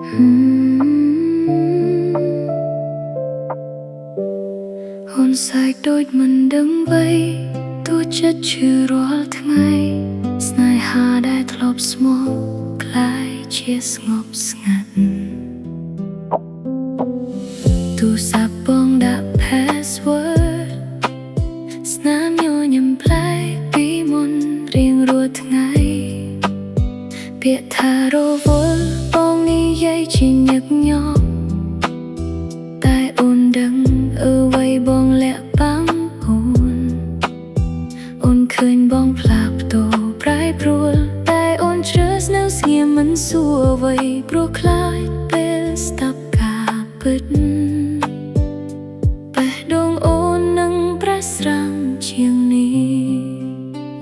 អូនសែកដូចមិនដឹងអ្វីទោះចិត្តឈឺរាល់ថ្ងៃស្នេហាដែលធ្លាប់ស្មោកក្លាយជាស្ងប់ស្ងាត់ទូរស័ព្ទបងដាក់ password ស្នាមញញឹមប្លែកពីមុនរៀងរាល់ថ្ងៃពាក្យថារវល់បងនិយាយជាញឹកញាប់តែអូនដឹងអ្វីបងលាក់បាំងអូនឃើញបងផ្លាស់ប្ដូរប្រែប្រួលតែអូនជ្រើសនៅស្ងៀមមិនសួរអ្វីព្រោះខ្លាចពេលស្ដាប់ការពិតបេះដូងអូននឹងប្រេះស្រាំជាងនេះ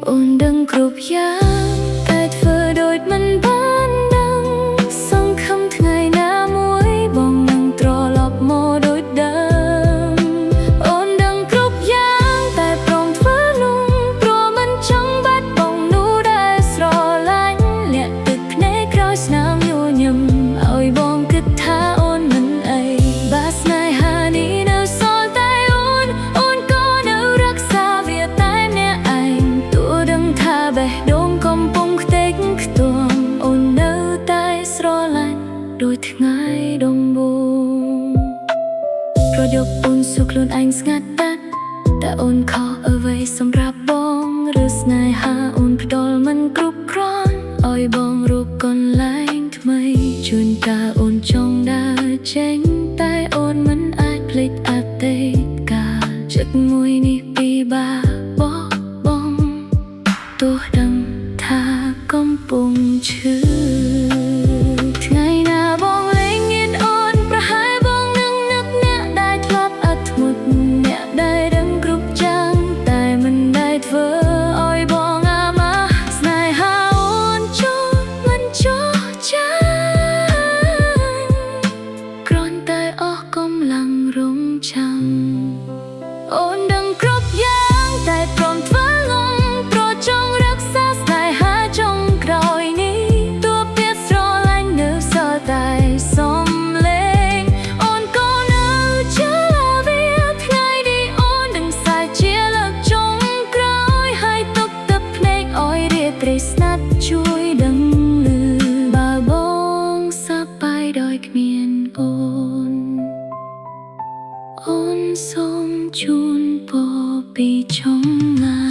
អូនដឹងគ្រប់យ៉ាងតែធ្វើដូចមិនបានដឹងសង្ឃឹមថ្ងៃណាមួយបងនឹងត្រឡប់មកដូចដើមអូនដឹងគ្រប់យ៉ាងតែព្រមធ្វើលំព្រោះមិនចង់បាត់បង់នោះដែលស្រឡាញ់លាក់ទឹកភ្នែកក្រោយស្នាមញញឹមឲ្យបងគិតថាអូនមិនអីបើស្នេហានេះនៅសល់តែអូនក៏នៅរក្សាវាតែម្នាក់ឯងទោះដឹងថាបេះដូងកំពុងខ្ទេចខ្ទាំអូននៅតែស្រឡាញ់ដូចថ្ងៃដំបូងប្រយោគអូនសួរខ្លួនឯងស្ងាត់ដាច់តែអូនខុសអ្វីសម្រាប់បងឬស្នេហាអូនផ្ដល់មិនគ្រប់គ្រាន់ឲ្យបងរកកន្លែងថ្មីជួនកាលអូនចង់ដើរចេញតែអូនមិនអាចភ្លេចអតីតកាលចិត្តមួយនេះពិបាកបោះបង់ទោះដឹងថាកំពុងឈឺថ្ងៃណាបងលែងងៀតអូនប្រហែលបងនឹងនឹកអ្នកដែលធ្លាប់អត់ធ្មត់អ្នកដែលដឹងគ្រប់យ៉ាងតែមិនដែលធ្វើឲ្យបងអាម៉ាស់ស្នេហាអូនចូលមិនចោះចាញ់គ្រាន់តែអស់កម្លាំងរង់ចាំអូនដឹងគ្រប់យ៉ាងតែព្រមធ្វើលំព្រោះចង់រក្សាស្នេហាចុងក្រោយនេះទោះពាក្យស្រឡាញ់នៅសល់តែសំលេងអូនក៏នៅជាឡាវាថ្ងៃនេះអូននឹងសាច់ជាលើកចុងក្រោយហើយទុកទឹកភ្នែកឲ្យរាត្រីស្នាត់ជួយដឹងឮបើបងសប្បាយដោយគ្មានអូនសូមជូនពរពីចុងឡា